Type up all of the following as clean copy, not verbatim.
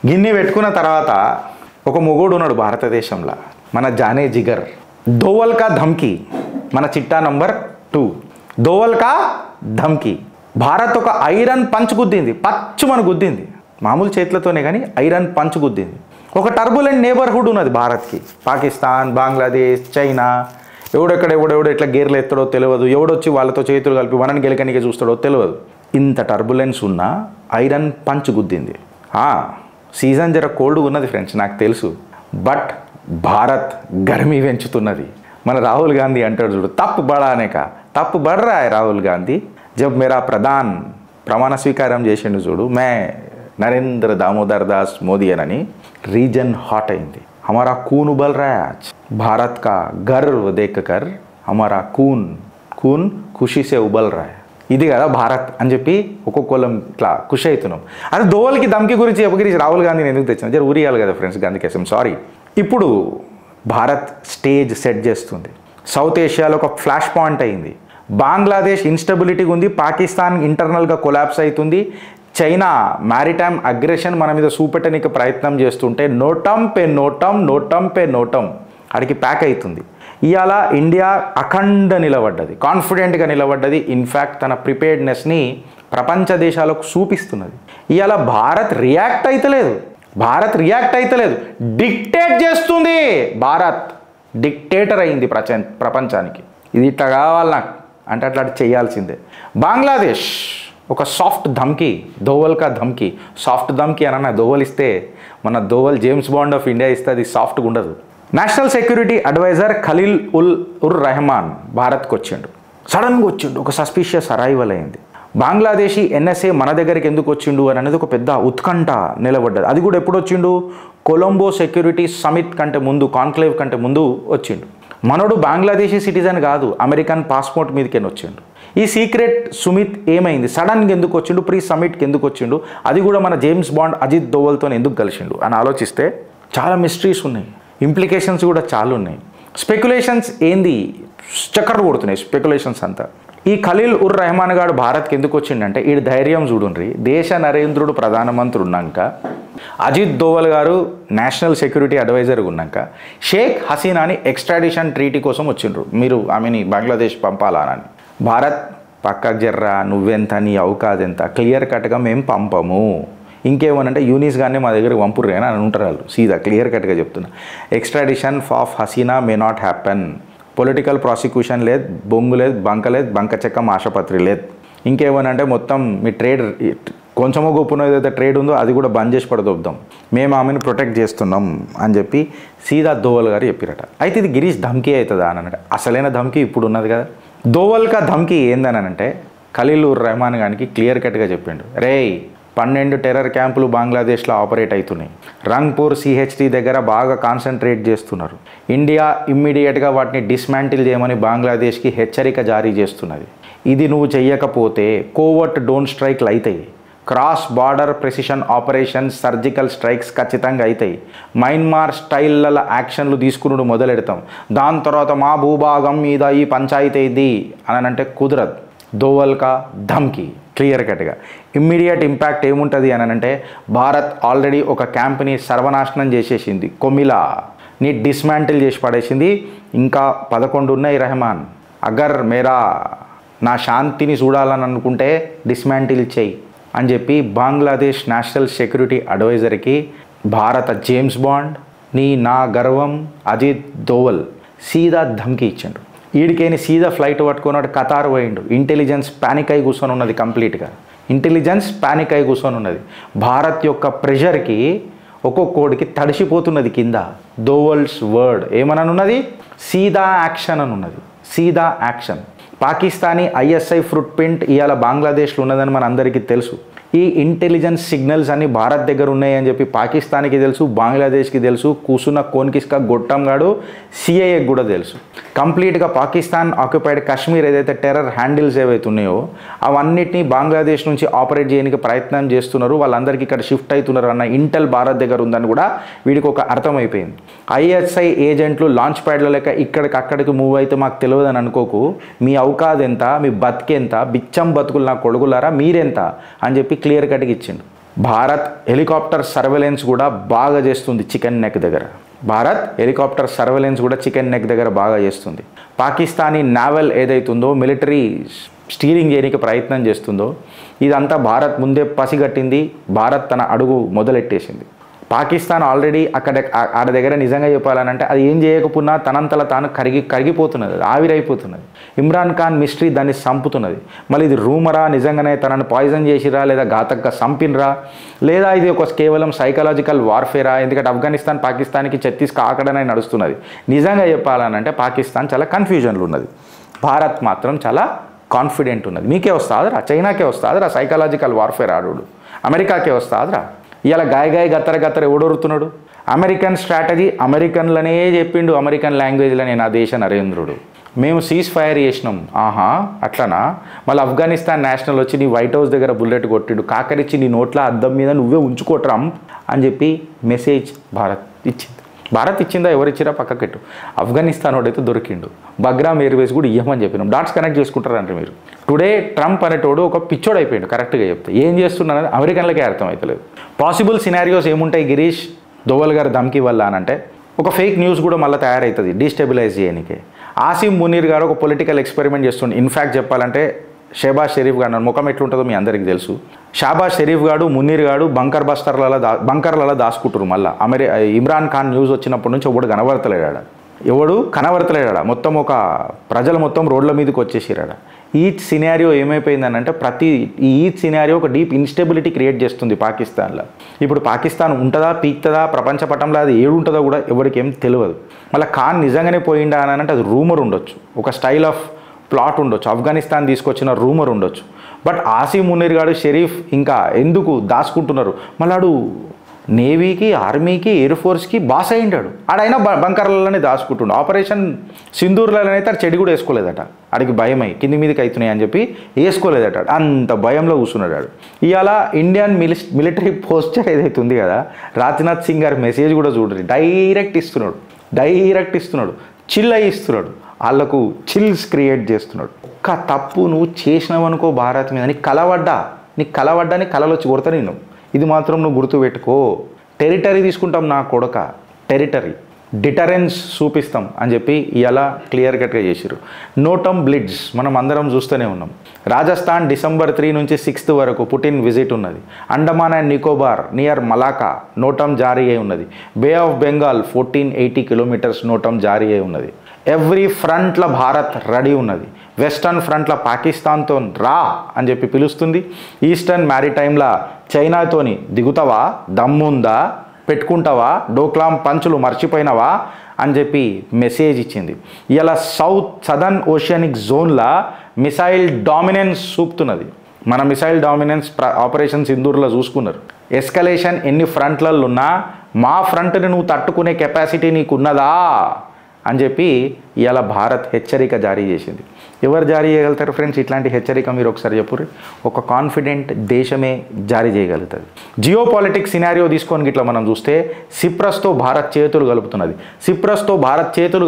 గిన్ని పెట్టుకున్న తర్వాత ఒక మొగోడు ఉన్నాడు భారతదేశంలో, మన జానే జిగర్. దోవల్ కా ధమ్కీ, మన చిట్టా నంబర్ 2. దోవల్ కా ధమ్కీ. భారత్ ఒక ఐరన్ పంచ్ గుద్దింది, పచ్చుమని గుద్దింది, మామూలు చేతులతోనే కానీ ఐరన్ పంచ్ గుద్దింది. ఒక టర్బులెంట్ నేబర్హుడ్ ఉన్నది భారత్కి. పాకిస్తాన్, బంగ్లాదేశ్, చైనా, ఎవడెవడో ఎట్లా గేర్లు ఎత్తడో తెలియదు, ఎవడొచ్చి వాళ్ళతో చేతులు కలిపి మనని గెలకనికే చూస్తాడో తెలియదు. ఇంత టర్బులెన్స్ ఉన్న ఐరన్ పంచ్ గుద్దింది. సీజన్ జర కోల్డ్గా ఉన్నది ఫ్రెండ్స్, నాకు తెలుసు. బట్ భారత్ గర్మీ పెంచుతున్నది. మన రాహుల్ గాంధీ అంటాడు చూడు, తప్పు బడానే కా, తప్పు బడ్ రా హై రాహుల్ గాంధీ. జబ్ మేరా ప్రధాన్ ప్రమాణ స్వీకారం చేసిండు చూడు, మే నరేంద్ర దామోదర్ దాస్ మోదీ అని, రీజన్ హాట్ అయింది. हमारा खून उबल रहा है आज, भारत का गर्व देखकर हमारा खून खुशी से उबल रहा है. ఇది కదా భారత్ అని చెప్పి ఒక్కొక్కళ్ళం ఇట్లా ఖుషి అవుతున్నాం. అది దోవల్కి ధమ్కి గురించి చెప్పగిరించి రాహుల్ గాంధీని ఎందుకు తెచ్చాను, జర ఊరియాలి కదా ఫ్రెండ్స్, అందుకేసం సారీ. ఇప్పుడు భారత్ స్టేజ్ సెట్ చేస్తుంది. సౌత్ ఏషియాలో ఒక ఫ్లాష్ పాయింట్ అయింది. బంగ్లాదేశ్ ఇన్స్టెబిలిటీగా ఉంది, పాకిస్తాన్ ఇంటర్నల్గా కొలాప్స్ అవుతుంది, చైనా మ్యారిటైమ్ అగ్రెషన్ మన మీద చూపెట్టడానికి ప్రయత్నం చేస్తుంటే నోటం పే నోటం అడికి ప్యాక్ అవుతుంది. ఇవాళ ఇండియా అఖండ నిలబడ్డది, కాన్ఫిడెంట్గా నిలబడ్డది. ఇన్ఫ్యాక్ట్ తన ప్రిపేర్డ్నెస్ని ప్రపంచ దేశాలకు చూపిస్తున్నది. ఇవాళ భారత్ రియాక్ట్ అయితలేదు, డిక్టేట్ చేస్తుంది. భారత్ డిక్టేటర్ అయింది ప్రపంచానికి. ఇది ఇట్లా కావాలి నాకు అంటే అట్లా చేయాల్సిందే. బంగ్లాదేశ్ ఒక సాఫ్ట్ ధమ్కి, దోవల్ కా ధమ్కి. సాఫ్ట్ ధమ్కి అన్న దోవల్ ఇస్తే మన Doval James Bond of India ఇస్తే అది సాఫ్ట్గా ఉండదు. National security adviser Khalil ur Rehman భారత్కి వచ్చిండు, సడన్గా వచ్చిండు. ఒక సస్పిషియస్ అరైవల్ అయింది. బంగ్లాదేశీ ఎన్ఎస్ఏ మన దగ్గరికి ఎందుకు వచ్చిండు అని అనేది ఒక పెద్ద ఉత్కంఠ నిలబడ్డది. అది కూడా ఎప్పుడు వచ్చిండు, కొలంబో సెక్యూరిటీ సమిట్ కంటే ముందు, కాన్క్లేవ్ కంటే ముందు వచ్చిండు. మనోడు బంగ్లాదేశీ సిటిజన్ కాదు, అమెరికన్ పాస్పోర్ట్ మీదకి వచ్చిండు. ఈ సీక్రెట్ సుమిత్ ఏమైంది, సడన్గా ఎందుకు వచ్చిండు, ప్రీ సమిట్కి ఎందుకు వచ్చిండు, అది కూడా మన జేమ్స్ బాండ్ అజిత్ దోవల్తో ఎందుకు కలిసిండు అని ఆలోచిస్తే చాలా మిస్టరీస్ ఉన్నాయి, ఇంప్లికేషన్స్ కూడా చాలా ఉన్నాయి. స్పెక్యులేషన్స్ ఏంది చక్కర్లు కొడుతున్నాయి స్పెక్యులేషన్స్ అంతా. ఈ ఖలీల్ ఉర్ రెహమాన్ గారు భారత్కి ఎందుకు వచ్చిండంటే, ఈ ధైర్యం చూడుండ్రి. దేశ నరేంద్రుడు ప్రధానమంత్రి ఉన్నాక, అజిత్ దోవల్ గారు నేషనల్ సెక్యూరిటీ అడ్వైజర్గా ఉన్నాక, షేక్ హసీనాని ఎక్స్ట్రాడిషన్ ట్రీటీ కోసం వచ్చిండ్రు, మీరు ఆమెని బంగ్లాదేశ్ పంపాలని. భారత్ పక్కకు జర్రా, నువ్వెంత, నీ అవకాశం ఎంత, క్లియర్ కట్గా మేము పంపము. ఇంకేమనంటే యూనిస్ గానే మా దగ్గర పంపుర్రు అని అంటారు వాళ్ళు. సీదా క్లియర్ కట్గా చెప్తున్నా, extradition of Hasina may not happen. Political prosecution లేదు, బొంగు లేదు, బంక చెక్కం ఆశపత్రి లేదు. ఇంకేమనంటే మొత్తం మీ ట్రేడ్ కొంచెమో గొప్పనో ఏదైతే ట్రేడ్ ఉందో అది కూడా బంద్ చేసి పడదొద్దాం, మేము ఆమెను ప్రొటెక్ట్ చేస్తున్నాం అని చెప్పి సీదా దోవల్ గారు చెప్పిరట. అయితే ఇది గిరీష్ ధమ్కీ అవుతుందా అని అంటే, అసలైన ధమ్కీ ఇప్పుడు ఉన్నది కదా. దోవల్ కా ధమ్కీ ఏందని అంటే, ఖలీల్ ఉర్ రెహమాన్ గారికి క్లియర్ కట్గా చెప్పిండు, రేయ్ 12 టెర్రర్ క్యాంపులు బంగ్లాదేశ్లో ఆపరేట్ అవుతున్నాయి, రంగ్పూర్ సిహెచ్టీ దగ్గర బాగా కాన్సన్ట్రేట్ చేస్తున్నారు. ఇండియా ఇమ్మీడియట్గా వాటిని డిస్మాంటిల్ చేయమని బంగ్లాదేశ్కి హెచ్చరిక జారీ చేస్తున్నది. ఇది నువ్వు చెయ్యకపోతే కోవర్ట్ డోన్ స్ట్రైక్లు అవుతాయి, cross border precision operations, surgical strikes ఖచ్చితంగా అవుతాయి. మయన్మార్ స్టైల్ల యాక్షన్లు తీసుకుని మొదలెడతాం, దాని తర్వాత మా భూభాగం మీద ఈ పంచాయతీ ఇది అని అంటే కుదరదు. దోవల్ కా ధమ్కీ క్లియర్ కట్గా. ఇమ్మీడియట్ ఇంపాక్ట్ ఏముంటుంది అని అంటే, భారత్ ఆల్రెడీ ఒక క్యాంప్ని సర్వనాశనం చేసేసింది, కొమిలాని డిస్మాంటిల్ చేసి పడేసింది. ఇంకా 11 ఉన్నాయి రెహమాన్. అగర్ నా శాంతిని చూడాలని అనుకుంటే డిస్మాంటిల్ చేయి అని చెప్పి బంగ్లాదేశ్ నేషనల్ సెక్యూరిటీ అడ్వైజర్కి భారత జేమ్స్ బాండ్, నా గర్వం అజిత్ దోవల్ సీదా ధమ్కి ఇచ్చిండు. ఈడికేని సీదా ఫ్లైట్ పట్టుకున్నాడు, కతార్ పోయిండు. ఇంటెలిజెన్స్ ప్యానిక్ అయి కూర్చొని ఉన్నది, కంప్లీట్గా ఇంటెలిజెన్స్ ప్యానిక్ అయి కూర్చొని ఉన్నది. భారత్ యొక్క ప్రెషర్కి ఒక్కొక్కడికి తడిసిపోతున్నది కింద. దోవల్స్ వర్డ్ ఏమననున్నది, సీదా యాక్షన్ అని ఉన్నది, సీదా action. Pakistani ISI foot print ఇవాళ బంగ్లాదేశ్లో ఉన్నదని మన అందరికీ తెలుసు. ఈ ఇంటెలిజెన్స్ సిగ్నల్స్ అన్ని భారత్ దగ్గర ఉన్నాయని చెప్పి పాకిస్తాన్కి తెలుసు, బంగ్లాదేశ్కి తెలుసు, కూసున్న కోన్కిస్కా గొట్టంగాడు సిఐఏకి కూడా తెలుసు. కంప్లీట్గా పాకిస్తాన్ ఆక్యుపైడ్ కాశ్మీర్ ఏదైతే టెర్రర్ హ్యాండిల్స్ ఏవైతే ఉన్నాయో అవన్నిటినీ బంగ్లాదేశ్ నుంచి ఆపరేట్ చేయడానికి ప్రయత్నం చేస్తున్నారు, వాళ్ళందరికీ ఇక్కడ షిఫ్ట్ అవుతున్నారు అన్న ఇంటెల్ భారత్ దగ్గర ఉందని కూడా వీడికి ఒక అర్థమైపోయింది. ఐఎస్ఐ ఏజెంట్లు లాంచ్ ప్యాడ్ల లెక్క ఇక్కడికి అక్కడికి మూవ్ అయితే మాకు తెలియదని అనుకోకు, మీ అవకాశం ఎంత, మీ బతికెంత, బిచ్చం బతుకులు నా కొడుకులారా మీరెంత అని చెప్పి క్లియర్ కట్గా ఇచ్చిండు. భారత్ హెలికాప్టర్ సర్వేలెన్స్ కూడా బాగా చేస్తుంది చికెన్ నెక్ దగ్గర. భారత్ హెలికాప్టర్ సర్వేలెన్స్ కూడా చికెన్ నెక్ దగ్గర బాగా చేస్తుంది. పాకిస్తానీ నావల్ ఏదైతుందో మిలిటరీ స్టీరింగ్ చేయడానికి ప్రయత్నం చేస్తుందో ఇదంతా భారత్ ముందే పసిగట్టింది. భారత్ తన అడుగు మొదలెట్టేసింది. పాకిస్తాన్ ఆల్రెడీ ఆడ దగ్గర నిజంగా చెప్పాలనంటే అది ఏం చేయకపోయినా తనంతలా తాను కరిగిపోతున్నది, ఆవిరైపోతున్నది. ఇమ్రాన్ ఖాన్ మిస్టరీ దాన్ని చంపుతున్నది. మళ్ళీ ఇది రూమరా, నిజంగానే తనను పాయిజన్ చేసిరా, లేదా ఘాతకంగా చంపినరా, లేదా ఇది ఒక కేవలం సైకలాజికల్ వార్ఫేరా? ఎందుకంటే ఆఫ్ఘనిస్తాన్ పాకిస్తాన్కి ఆకడనే నడుస్తున్నది. నిజంగా చెప్పాలనంటే పాకిస్తాన్ చాలా కన్ఫ్యూజన్లు ఉన్నది. భారత్ మాత్రం చాలా కాన్ఫిడెంట్ ఉన్నది. మీకే వస్తుందిరా, చైనాకే వస్తుందిరా సైకలాజికల్ వార్ఫేర్ ఆడు, అమెరికాకే వస్తుందిరా. ఇలా గాయ గత్తర ఎవడొరుతున్నాడు? అమెరికన్ స్ట్రాటజీ అమెరికన్లనే చెప్పిండు, అమెరికన్ లాంగ్వేజ్లోనే నా దేశ నరేంద్రుడు. మేము సీజ్ ఫైర్ చేసినాం. ఆహా అట్లనా? మళ్ళీ ఆఫ్ఘనిస్తాన్ నేషనల్ వచ్చి నీ వైట్ హౌస్ దగ్గర బుల్లెట్ కొట్టిండు, కాకరిచ్చి నీ నోట్ల అద్దం మీద నువ్వే ఉంచుకో ట్రంప్ అని చెప్పి మెసేజ్ భారత్ ఇచ్చింది. భారత్ ఇచ్చిందా, ఎవరిచ్చిరా పక్కకెట్టు. ఆఫ్ఘనిస్తాన్ వాడైతే దొరికిండు. బగ్రామ్ ఎయిర్వేస్ కూడా ఇవ్వమని చెప్పినాం. డాట్స్ కనెక్ట్ చేసుకుంటారంటే మీరు. టుడే ట్రంప్ అనేటోడు ఒక పిచ్చోడు అయిపోయాడు. కరెక్ట్గా చెప్తే ఏం చేస్తున్నారని అమెరికన్లకే అర్థమవుతలేదు. పాసిబుల్ సినారియోస్ ఏముంటాయి గిరీష్ దోవల్ గారి ధమ్కి వల్ల అనంటే, ఒక ఫేక్ న్యూస్ కూడా మళ్ళీ తయారవుతుంది డీస్టెబిలైజ్ చేయడానికి. ఆసిమ్ మునీర్ గారు ఒక పొలిటికల్ ఎక్స్పెరిమెంట్ చేస్తుండే. ఇన్ఫ్యాక్ట్ చెప్పాలంటే షహబాజ్ షరీఫ్ గారు ముఖం ఎట్లుంటుందో మీ అందరికీ తెలుసు. షహబాజ్ షరీఫ్ గారు మునీర్ గారు బంకర్లలో దాచుకుంటారు. మళ్ళీ ఇమ్రాన్ ఖాన్ న్యూస్ వచ్చినప్పటి నుంచి ఎవడు కనబడతలేడా. మొత్తం ఒక ప్రజలు మొత్తం రోడ్ల మీదకి వచ్చేసిరాడ. ఈచ్ సినారియో ఏమైపోయిందనంటే ఈచ్ సినారియో ఒక డీప్ ఇన్స్టెబిలిటీ క్రియేట్ చేస్తుంది పాకిస్తాన్లో. ఇప్పుడు పాకిస్తాన్ ఉంటుందా పీక్తుందా ప్రపంచ పటంలో అది ఏడుంటుందో కూడా ఎవరికి ఏం తెలియదు. మళ్ళీ ఖాన్ నిజంగానే పోయిండా అని అంటే అది రూమర్ ఉండొచ్చు, ఒక స్టైల్ ఆఫ్ ప్లాట్ ఉండొచ్చు, ఆఫ్ఘనిస్తాన్ తీసుకొచ్చిన రూమర్ ఉండొచ్చు. బట్ ఆసిమ్ మునీర్ గారు షరీఫ్ ఇంకా ఎందుకు దాచుకుంటున్నారు? మళ్ళాడు నేవీకి, ఆర్మీకి, ఎయిర్ ఫోర్స్కి బాస్ అయ్యింటాడు. ఆడైనా బంకర్లలోనే దాచుకుంటుండు. ఆపరేషన్ సింధూర్లలోనైతే చెడి కూడా వేసుకోలేదట. ఆడికి భయమై కింది మీదకి అవుతున్నాయి అని చెప్పి వేసుకోలేదట. అంత భయంలో కూర్చున్నాడు. ఇవాళ ఇండియన్ మిలిటరీ పోస్టర్ ఏదైతే ఉంది కదా, రాజ్నాథ్ సింగ్ గారి మెసేజ్ కూడా చూడండి. డైరెక్ట్ ఇస్తున్నాడు, చిల్ అయి ఇస్తున్నాడు. వాళ్ళకు చిల్స్ క్రియేట్ చేస్తున్నాడు. ఒక్క తప్పు నువ్వు చేసినావనుకో భారత్ మీద, నీకు కలవడ్డా నీ కళలు వచ్చి కొడతా నేను. ఇది మాత్రం నువ్వు గుర్తుపెట్టుకో. టెరిటరీ తీసుకుంటాం నా కొడక, టెరిటరీ డిటరెన్స్ చూపిస్తాం అని చెప్పి ఇలా క్లియర్ కట్గా చేసిరు. నోటమ్ బ్లిడ్స్ మనం అందరం చూస్తూనే ఉన్నాం. రాజస్థాన్ December 3 నుంచి 6 వరకు పుటిన్ విజిట్ ఉన్నది. Andaman and Nicobar near Malacca NOTAM జారీ అయి ఉన్నది. Bay of Bengal 1480 kilometres NOTAM జారీ అయి ఉన్నది. ఎవ్రీ ఫ్రంట్లో భారత్ రెడీ ఉన్నది. వెస్టర్న్ ఫ్రంట్లో పాకిస్తాన్తో రా అని చెప్పి పిలుస్తుంది. ఈస్టర్న్ మ్యారిటైమ్లా చైనాతోని దిగుతావా, దమ్ముందా, పెట్టుకుంటావా, డోక్లాం పంచులు మర్చిపోయినావా అని చెప్పి మెసేజ్ ఇచ్చింది. ఇలా సదర్న్ ఓషియానిక్ జోన్లా మిసైల్ డామినెన్స్ చూపుతున్నది. మన మిసైల్ డామినెన్స్ ఆపరేషన్ సింధూర్లో చూసుకున్నారు. ఎస్కలేషన్ ఎన్ని ఫ్రంట్లలో ఉన్నా మా ఫ్రంట్ని నువ్వు తట్టుకునే కెపాసిటీ నీకున్నదా అని చెప్పి ఇలా భారత్ హెచ్చరిక జారీ చేసింది. ఎవరు జారీ చేయగలుగుతారు ఫ్రెండ్స్ ఇట్లాంటి హెచ్చరిక? మీరు ఒకసారి చెప్పుర్రి. ఒక కాన్ఫిడెంట్ దేశమే జారీ చేయగలుగుతుంది. జియో పాలిటిక్స్ సినారియో తీసుకొని ఇట్లా మనం చూస్తే సిప్రస్తో భారత్ చేతులు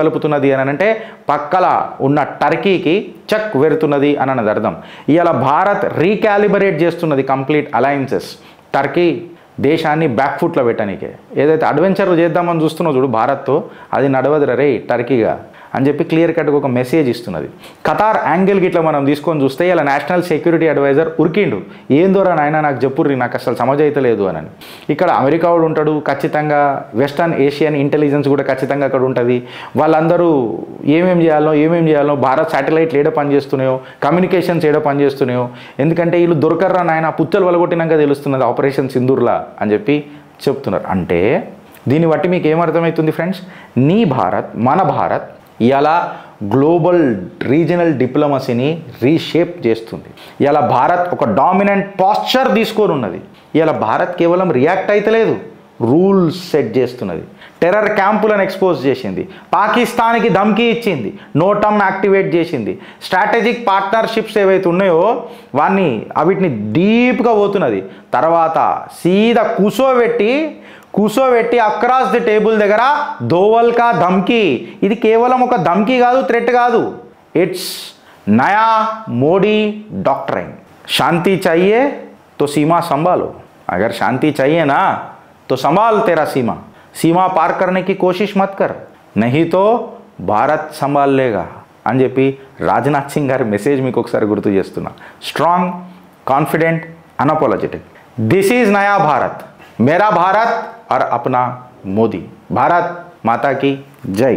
కలుపుతున్నది అని అంటే పక్కల ఉన్న టర్కీకి చెక్ వెరుతున్నది అని అన్నది అర్థం. ఇలా భారత్ రీకాలిబరేట్ చేస్తున్నది కంప్లీట్ అలయన్సెస్. టర్కీ దేశాన్ని బ్యాక్ఫుట్లో పెట్టడానికే ఏదైతే అడ్వెంచర్లు చేద్దామని చూస్తున్నావు చూడు భారత్తో, అది నడవదు రే టర్కీగా అని చెప్పి క్లియర్ కట్గా ఒక మెసేజ్ ఇస్తున్నది. ఖతార్ యాంగిల్ గిట్లా మనం తీసుకొని చూస్తే ఇలా నేషనల్ సెక్యూరిటీ అడ్వైజర్ ఉరికిండు. ఏం దూరా నాయన నాకు చెప్పుర్రి, నాకు అసలు సమజైతలేదు అని. ఇక్కడ అమెరికా వాడు ఉంటాడు ఖచ్చితంగా, వెస్టర్న్ ఏషియన్ ఇంటెలిజెన్స్ కూడా ఖచ్చితంగా అక్కడ ఉంటుంది. వాళ్ళందరూ ఏమేం చేయాలో భారత్ శాటిలైట్లు ఏడ పనిచేస్తున్నాయో, కమ్యూనికేషన్స్ ఏడ పనిచేస్తున్నాయో, ఎందుకంటే వీళ్ళు దొరకర్రా నాయన పుత్తలు వలగొట్టినాక తెలుస్తున్నది ఆపరేషన్ సింధూర్లా అని చెప్పి చెప్తున్నారు. అంటే దీన్ని బట్టి మీకు ఏమర్థమవుతుంది ఫ్రెండ్స్? నీ భారత్, మన భారత్ ఇలా గ్లోబల్ రీజనల్ డిప్లొమసీని రీషేప్ చేస్తుంది. ఇలా భారత్ ఒక డామినెంట్ పాస్చర్ తీసుకొని ఉన్నది. ఇలా భారత్ కేవలం రియాక్ట్ అయితలేదు, రూల్స్ సెట్ చేస్తున్నది. టెర్రర్ క్యాంపులను ఎక్స్పోజ్ చేసింది, పాకిస్తాన్కి ధమ్కీ ఇచ్చింది, నోటమ్ యాక్టివేట్ చేసింది. స్ట్రాటజిక్ పార్ట్నర్షిప్స్ ఏవైతే ఉన్నాయో వీటిని డీప్గా పోతున్నది. తర్వాత సీదా కూసోబెట్టి అక్రాస్ ది టేబుల్ దగ్గర దోవల్ కా ధమ్కీ. ఇది కేవలం ఒక ధమ్కీ కాదు, థ్రెట్ కాదు. ఇట్స్ నయా మోడీ డాక్ట్రైన్. శాంతి చాహియే తో సీమా సంభాలో, अगर शांति चाहिए ना तो संभाल तेरा सीमा, सीमा पार करने की कोशिश मत कर, नहीं तो భారత్ సంభాలేగా అని చెప్పి రాజ్నాథ్ సింగ్ గారి మెసేజ్ మీకు ఒకసారి గుర్తు చేస్తున్నా. Strong, confident, unapologetic. This is నయా భారత్, మేరా భారత్ और अपना मोदी. भारत माता की जय.